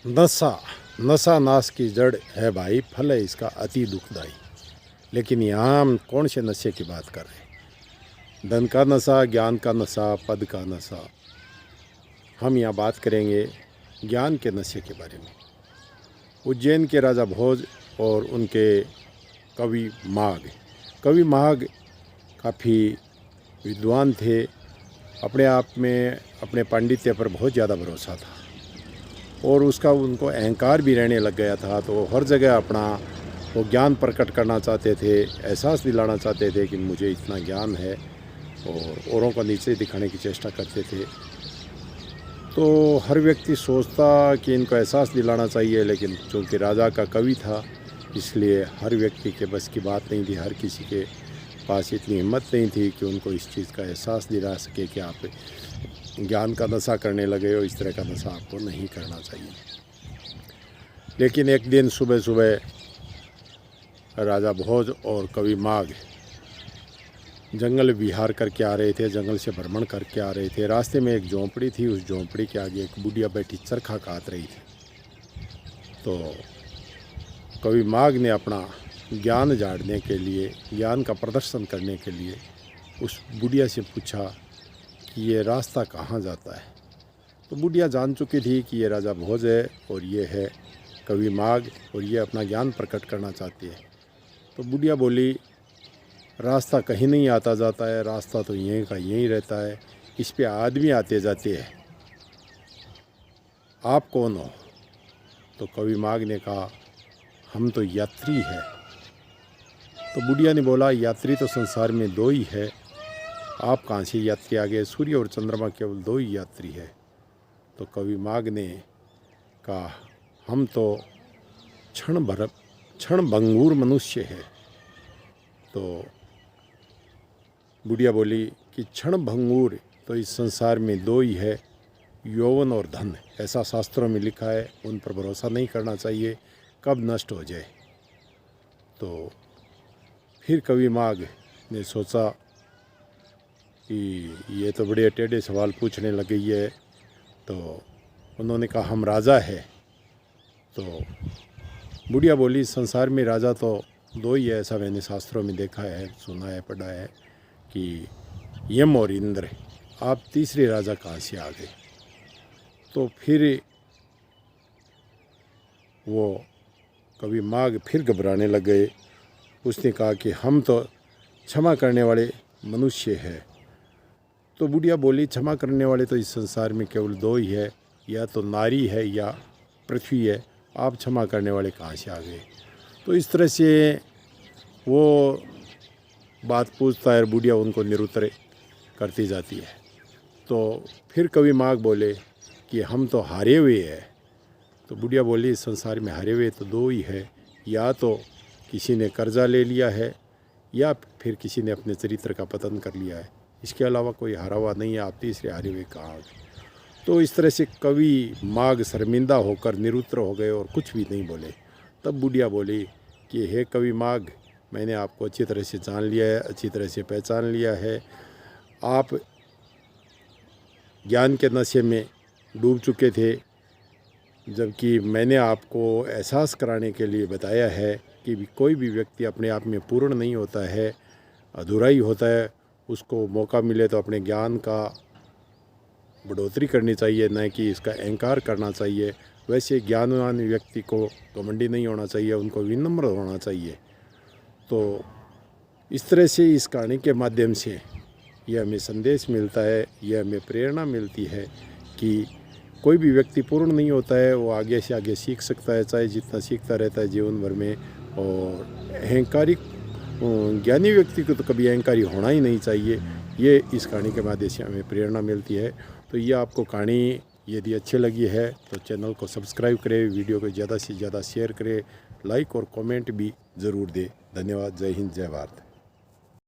नशा नशा नाश की जड़ है भाई, फल है इसका अति दुखदाई। लेकिन यहाँ हम कौन से नशे की बात कर रहे हैं? धन का नशा, ज्ञान का नशा, पद का नशा। हम यहाँ बात करेंगे ज्ञान के नशे के बारे में। उज्जैन के राजा भोज और उनके कवि माघ काफ़ी विद्वान थे। अपने आप में अपने पांडित्य पर बहुत ज़्यादा भरोसा था और उसका उनको अहंकार भी रहने लग गया था। तो हर जगह अपना वो ज्ञान प्रकट करना चाहते थे, एहसास दिलाना चाहते थे कि मुझे इतना ज्ञान है, और औरों को नीचे दिखाने की चेष्टा करते थे। तो हर व्यक्ति सोचता कि इनको एहसास दिलाना चाहिए, लेकिन चूँकि राजा का कवि था इसलिए हर व्यक्ति के बस की बात नहीं थी। हर किसी के पास इतनी हिम्मत नहीं थी कि उनको इस चीज़ का एहसास दिला सके कि आप ज्ञान का नशा करने लगे हो, इस तरह का नशा आपको नहीं करना चाहिए। लेकिन एक दिन सुबह राजा भोज और कवि माघ जंगल विहार करके आ रहे थे, जंगल से भ्रमण करके आ रहे थे। रास्ते में एक झोंपड़ी थी, उस झोंपड़ी के आगे एक बुढ़िया बैठी चरखा काट रही थी। तो कवि माघ ने अपना ज्ञान झाड़ने के लिए, ज्ञान का प्रदर्शन करने के लिए उस बुढ़िया से पूछा कि ये रास्ता कहाँ जाता है। तो बुढ़िया जान चुकी थी कि ये राजा भोज है और ये है कवि माघ और ये अपना ज्ञान प्रकट करना चाहती है। तो बुढ़िया बोली, रास्ता कहीं नहीं आता जाता है, रास्ता तो यहीं का यहीं रहता है, इस पे आदमी आते जाते हैं, आप कौन हो? तो कवि माघ ने कहा, हम तो यात्री हैं। तो बुढ़िया ने बोला, यात्री तो संसार में दो ही है, आप कहाँ से यात्री आ गए? सूर्य और चंद्रमा केवल दो ही यात्री है। तो कवि माघ ने कहा, हम तो क्षण भंगुर मनुष्य है। तो बुढ़िया बोली कि क्षण भंगुर तो इस संसार में दो ही है, यौवन और धन। ऐसा शास्त्रों में लिखा है, उन पर भरोसा नहीं करना चाहिए, कब नष्ट हो जाए। तो फिर कवि माघ ने सोचा कि ये तो बड़े टेढ़े सवाल पूछने लग गई है। तो उन्होंने कहा, हम राजा है। तो बुढ़िया बोली, संसार में राजा तो दो ही है, ऐसा मैंने शास्त्रों में देखा है, सुना है, पढ़ा है कि यम और इंद्र। आप तीसरे राजा कहाँ से आ गए? तो फिर वो कवि माघ फिर घबराने लग गए। उसने कहा कि हम तो क्षमा करने वाले मनुष्य हैं। तो बुढ़िया बोली, क्षमा करने वाले तो इस संसार में केवल दो ही है, या तो नारी है या पृथ्वी है, आप क्षमा करने वाले कहाँ से आ गए? तो इस तरह से वो बात पूछता है, बुढ़िया उनको निरुत्तर करती जाती है। तो फिर कवि माघ बोले कि हम तो हारे हुए हैं। तो बुढ़िया बोली, इस संसार में हारे हुए तो दो ही है, या तो किसी ने कर्जा ले लिया है या फिर किसी ने अपने चरित्र का पतन कर लिया है, इसके अलावा कोई हारा हुआ नहीं है, आप तीसरे हारे हुए कहाँ आ गए? तो इस तरह से कवि माघ शर्मिंदा होकर निरुत्तर हो गए और कुछ भी नहीं बोले। तब बुढ़िया बोली कि हे कवि माघ, मैंने आपको अच्छी तरह से जान लिया है, अच्छी तरह से पहचान लिया है। आप ज्ञान के नशे में डूब चुके थे, जबकि मैंने आपको एहसास कराने के लिए बताया है कि कोई भी व्यक्ति अपने आप में पूर्ण नहीं होता है, अधूरा ही होता है। उसको मौका मिले तो अपने ज्ञान का बढ़ोतरी करनी चाहिए, न कि इसका अहंकार करना चाहिए। वैसे ज्ञानवान व्यक्ति को घमंडी नहीं होना चाहिए, उनको विनम्र होना चाहिए। तो इस तरह से इस कहानी के माध्यम से यह हमें संदेश मिलता है, यह हमें प्रेरणा मिलती है कि कोई भी व्यक्ति पूर्ण नहीं होता है, वो आगे से आगे सीख सकता है, चाहे जितना सीखता रहता है जीवन भर में। और अहंकारी ज्ञानी व्यक्ति को तो कभी अहंकारी होना ही नहीं चाहिए। ये इस कहानी के माध्यम से हमें प्रेरणा मिलती है। तो ये आपको कहानी यदि अच्छी लगी है तो चैनल को सब्सक्राइब करें, वीडियो को ज़्यादा से ज़्यादा शेयर करें, लाइक और कमेंट भी ज़रूर दें। धन्यवाद। जय हिंद, जय भारत।